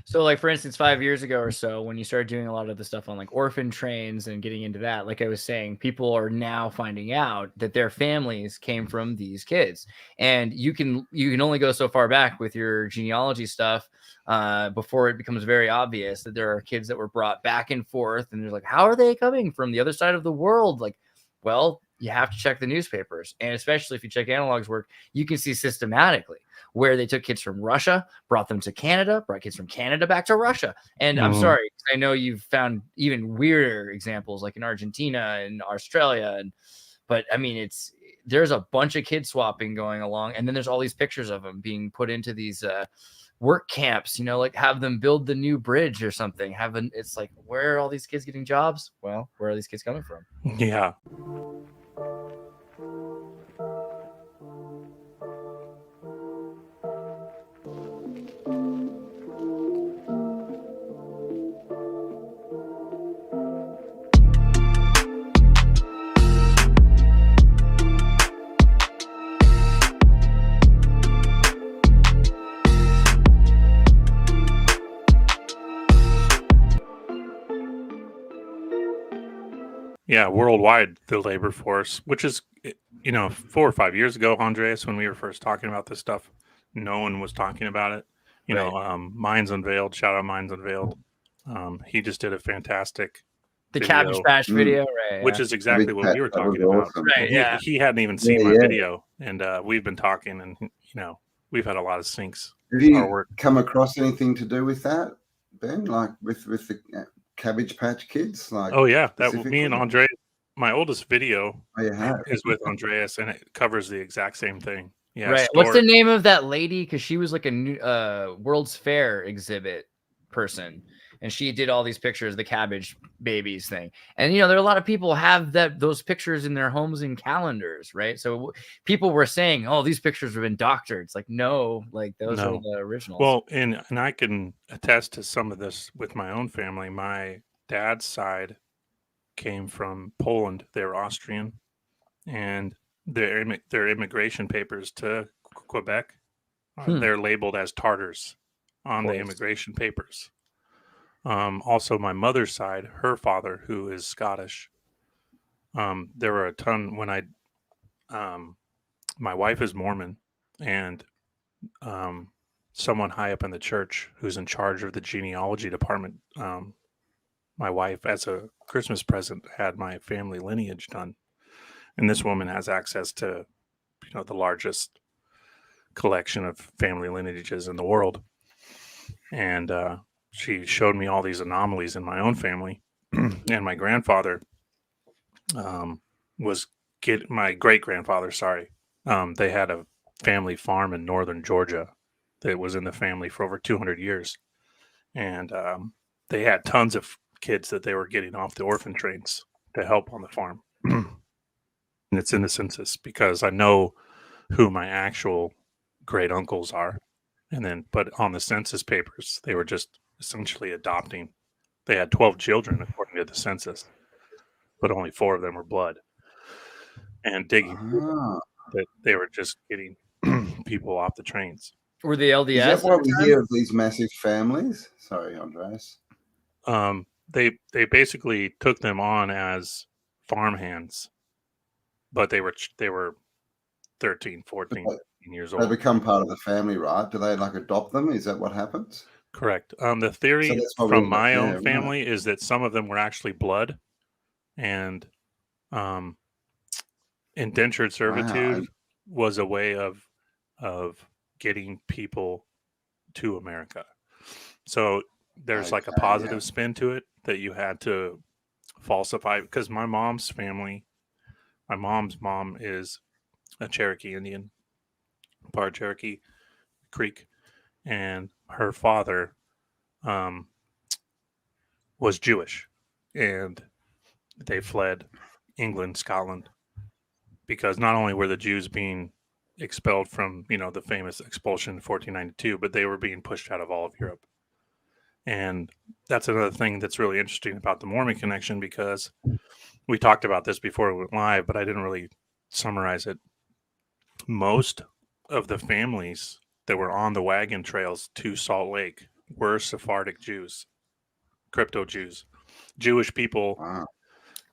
So, like, for instance, 5 years ago or so, when you started doing a lot of the stuff on like orphan trains and getting into that, like I was saying, people are now finding out that their families came from these kids. And you can only go so far back with your genealogy stuff before it becomes very obvious that there are kids that were brought back and forth. And they're like, how are they coming from the other side of the world? Like, well, you have to check the newspapers. And especially if you check Analog's work, you can see systematically where they took kids from Russia, brought them to Canada, brought kids from Canada back to Russia. And I'm sorry, I know you've found even weirder examples like in Argentina and Australia. But I mean, there's a bunch of kid swapping going along. And then there's all these pictures of them being put into these work camps, like have them build the new bridge or something. It's like, where are all these kids getting jobs? Well, where are these kids coming from? Yeah. Yeah, worldwide, the labor force, which is, 4 or 5 years ago, Andreas, when we were first talking about this stuff, no one was talking about it. Minds Unveiled, shout out Minds Unveiled. He just did a fantastic video. Cabbage Patch video, right? Which is exactly what we were talking about. Awesome. Right, he hadn't even seen my video, and we've been talking, and we've had a lot of syncs. Have you come across anything to do with that, Ben? Like with the Cabbage Patch Kids? Like, oh yeah, that me and Andreas. My oldest video is with Andreas, and it covers the exact same thing. Yeah, right. What's the name of that lady? Because she was like a new World's Fair exhibit person, and she did all these pictures, the Cabbage babies thing. And there are a lot of people have those pictures in their homes and calendars, right? So people were saying, "Oh, these pictures have been doctored." It's like, no, like those are the originals. Well, and I can attest to some of this with my own family. My dad's side came from Poland. They're Austrian, and their immigration papers to Quebec, they're labeled as Tartars on the immigration papers. Also, my mother's side, her father, who is Scottish, there were a ton when my wife is Mormon, and someone high up in the church who's in charge of the genealogy department, my wife, as a Christmas present, had my family lineage done. And this woman has access to, the largest collection of family lineages in the world. And she showed me all these anomalies in my own family. And my grandfather my great-grandfather, they had a family farm in northern Georgia that was in the family for over 200 years. And they had tons of kids that they were getting off the orphan trains to help on the farm. And it's in the census because I know who my actual great uncles are. But on the census papers, they were just essentially adopting. They had 12 children according to the census, but only 4 of them were blood. And digging, that they were just getting people off the trains. Were the LDS? Is that why we hear of these massive families? Sorry, Andreas. They basically took them on as farmhands, but they were 13, 14 years old. They become part of the family, right? Do they adopt them? Is that what happens? Correct. The theory from my own family is that some of them were actually blood, and indentured servitude was a way of getting people to America. So there's a positive spin to it that you had to falsify, because my mom's mom is a Cherokee Indian, part Cherokee Creek, and her father was Jewish, and they fled England, Scotland, because not only were the Jews being expelled from, the famous expulsion in 1492, but they were being pushed out of all of Europe. And that's another thing that's really interesting about the Mormon connection, because we talked about this before we went live, but I didn't really summarize it. Most of the families that were on the wagon trails to Salt Lake were Sephardic Jews, crypto Jews, Jewish people Wow.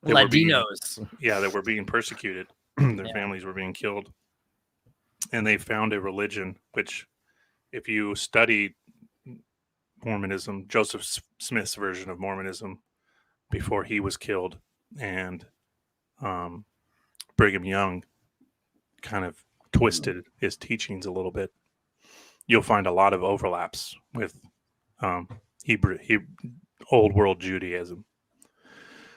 that were being, Latinos. that were being persecuted. Their Yeah. families were being killed. And they found a religion, which if you study Mormonism, Joseph Smith's version of Mormonism before he was killed, and Brigham Young kind of twisted his teachings a little bit, you'll find a lot of overlaps with Hebrew Old World Judaism.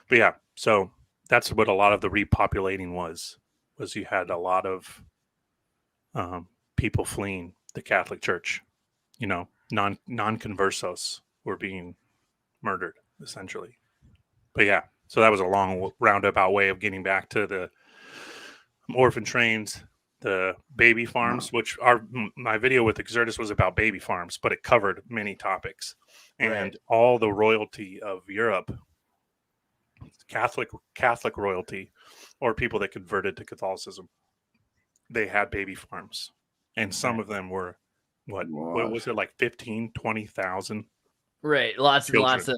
But yeah, so that's what a lot of the repopulating was you had a lot of people fleeing the Catholic Church. You know, non-conversos were being murdered, essentially. But yeah, so that was a long roundabout way of getting back to the orphan trains, the baby farms, which my video with Xirtus was about baby farms, but it covered many topics. And all the royalty of Europe, Catholic royalty, or people that converted to Catholicism, they had baby farms. And some of them were, what was it, like 15, 20,000? Right, lots and lots of,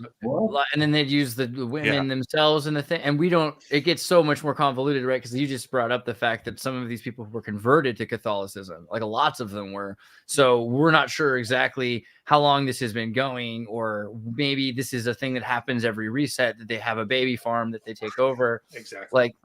and then they'd use the women themselves and the thing, and it gets so much more convoluted, right? Because you just brought up the fact that some of these people were converted to Catholicism, like lots of them were. So we're not sure exactly how long this has been going, or maybe this is a thing that happens every reset, that they have a baby farm that they take over. Exactly. Like,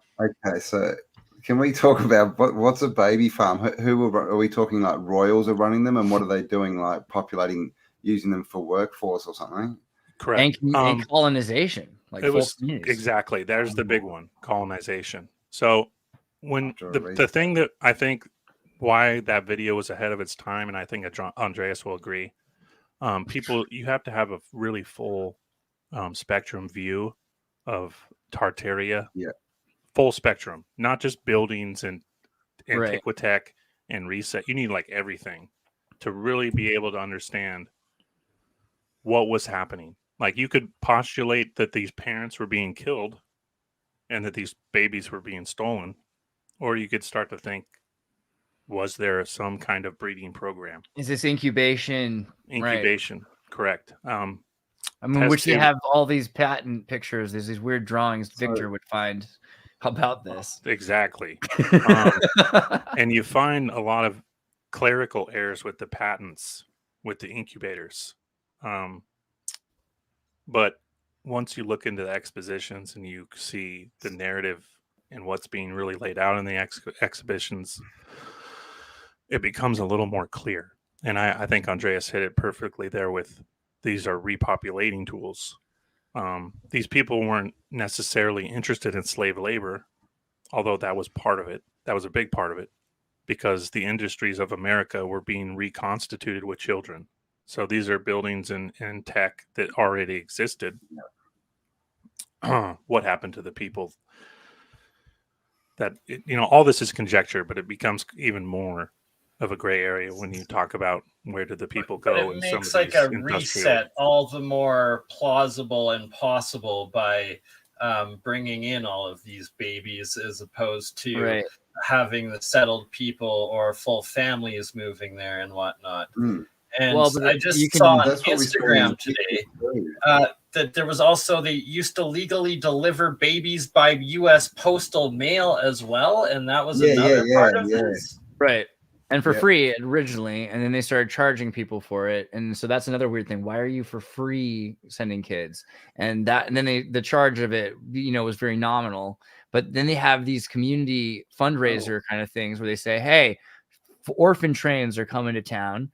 okay, so can we talk about what's a baby farm? Who are we talking? Like royals are running them, and what are they doing? Like populating, using them for workforce or something? Correct. And colonization. Like, it was exactly, there's the big one, colonization. So when the thing that I think why that video was ahead of its time, and I think Andreas will agree, people, you have to have a really full spectrum view of Tartaria. Yeah. Full spectrum, not just buildings and Antiquitech and Reset. You need like everything to really be able to understand what was happening. Like, you could postulate that these parents were being killed and that these babies were being stolen, or you could start to think, was there some kind of breeding program? Is this incubation? Incubation, correct. I mean, which they have all these patent pictures. There's these weird drawings Victor would find about this. Exactly. And you find a lot of clerical errors with the patents, with the incubators. But once you look into the expositions and you see the narrative and what's being really laid out in the exhibitions, it becomes a little more clear. And I think Andreas hit it perfectly there with, these are repopulating tools. These people weren't necessarily interested in slave labor, although that was part of it. That was a big part of it, because the industries of America were being reconstituted with children. So these are buildings and tech that already existed. What happened to the people that, all this is conjecture, but it becomes even more of a gray area when you talk about where did the people go. But it makes like a reset all the more plausible and possible by bringing in all of these babies, as opposed to having the settled people or full families moving there and whatnot. And I just saw on Instagram today that there was also, they used to legally deliver babies by U.S. postal mail as well, and that was another part of this. Right. And for free originally, and then they started charging people for it. And so that's another weird thing. Why are you for free sending kids? And then the charge of it, was very nominal. But then they have these community fundraiser kind of things where they say, hey, orphan trains are coming to town.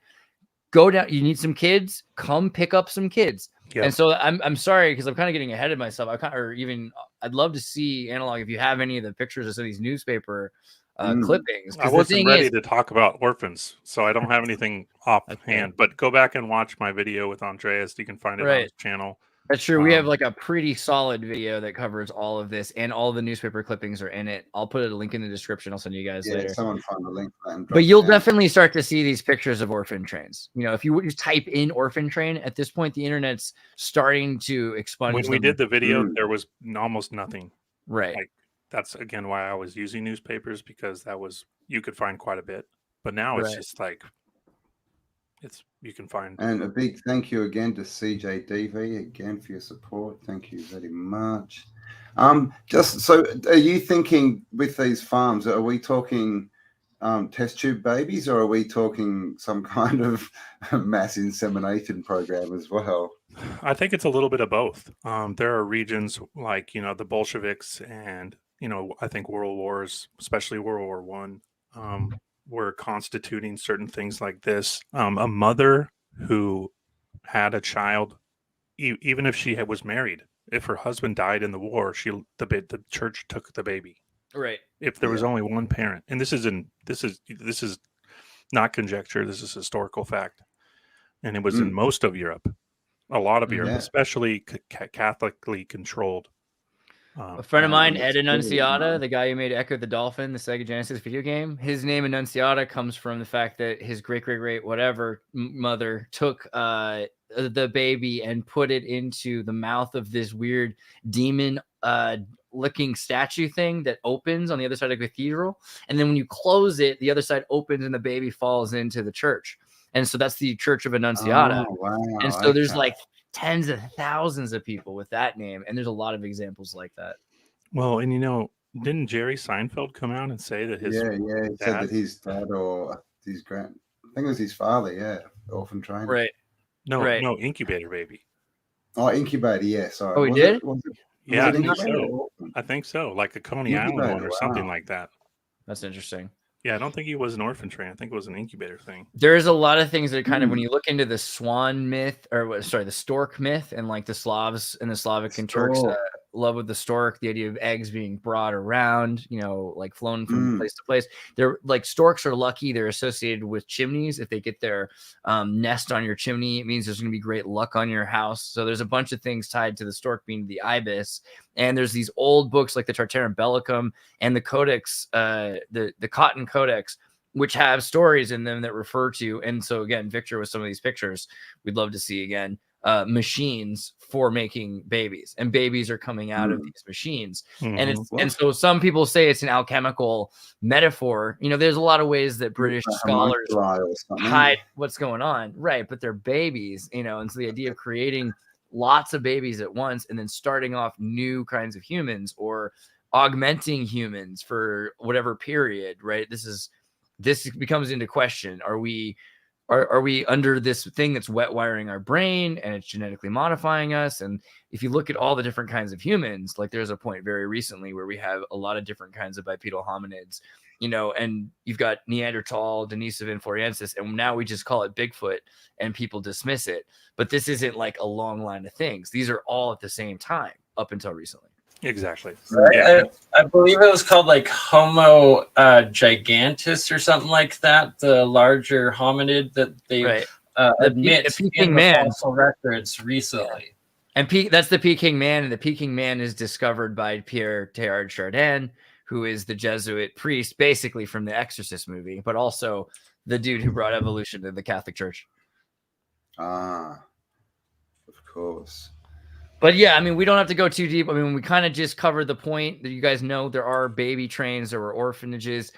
Go down. You need some kids? Come pick up some kids. Yep. And so I'm sorry, because I'm kind of getting ahead of myself. I'd love to see Analog, if you have any of the pictures of some of these newspaper clippings. I wasn't ready to talk about orphans, so I don't have anything offhand. But go back and watch my video with Andreas. You can find it on his channel. That's true. We have like a pretty solid video that covers all of this, and all the newspaper clippings are in it. I'll put a link in the description. I'll send you guys later. Someone find the link. But you'll definitely start to see these pictures of orphan trains. If you type in orphan train, at this point, the internet's starting to expunge. When we did the video, there was almost nothing. Right. Like, that's again why I was using newspapers, because you could find quite a bit. But now it's just like You can find. And a big thank you again to CJDV again for your support. Thank you very much. Just so, are you thinking with these farms? Are we talking test tube babies, or are we talking some kind of mass insemination program as well? I think it's a little bit of both. There are regions like the Bolsheviks and I think world wars, especially World War One, were constituting certain things like this. A mother who had a child, even if she was married, if her husband died in the war, the church took the baby. Right. If there was only one parent, and this is not conjecture, this is historical fact, and it was in most of Europe, a lot of Europe, especially Catholically controlled. A friend of mine, Ed Annunziata, the guy who made Echo the Dolphin, the Sega Genesis video game, his name Annunziata comes from the fact that his great whatever mother took the baby and put it into the mouth of this weird demon looking statue thing that opens on the other side of the cathedral, and then when you close it, the other side opens and the baby falls into the church. And so that's the Church of Annunziata. Oh, wow. And so there's like tens of thousands of people with that name, and there's a lot of examples like that. Well, and didn't Jerry Seinfeld come out and say that his he said that his dad or his I think it was his father, orphan trainer. Right. No, incubator baby. Oh, incubator, yeah, sorry. Oh, he did? Yeah, I think so. Like a Coney Island one or something like that. That's interesting. Yeah, I don't think he was an orphan train. I think it was an incubator thing. There's a lot of things that kind of, when you look into the swan myth, the stork myth, and like the Slavs and the Slavic and Turks love with the stork, the idea of eggs being brought around, like flown from place to place. They're like, storks are lucky. They're associated with chimneys. If they get their nest on your chimney, it means there's going to be great luck on your house. So there's a bunch of things tied to the stork being the ibis. And there's these old books like the Tartarum Bellicum and the Codex, the Cotton Codex, which have stories in them that refer to. And so again, Victor, with some of these pictures, we'd love to see again machines for making babies, and babies are coming out of these machines. And so some people say it's an alchemical metaphor. There's a lot of ways that British scholars hide what's going on, right? But they're babies, and so the idea of creating lots of babies at once and then starting off new kinds of humans or augmenting humans for whatever period, right? This becomes into question. Are we under this thing that's wet wiring our brain and it's genetically modifying us? And if you look at all the different kinds of humans, like there's a point very recently where we have a lot of different kinds of bipedal hominids, and you've got Neanderthal, Denisovan, Floriensis, and now we just call it Bigfoot and people dismiss it. But this isn't like a long line of things. These are all at the same time up until recently. Exactly. Yeah. I believe it was called like Homo gigantus or something like that, the larger hominid that they admit in the fossil records recently. And that's the Peking man, and the Peking man is discovered by Pierre Teilhard Chardin, who is the Jesuit priest, basically from the Exorcist movie, but also the dude who brought evolution to the Catholic Church. Ah, of course. But yeah, I mean, we don't have to go too deep. I mean, we kind of just covered the point that you guys know there are baby trains, there were orphanages.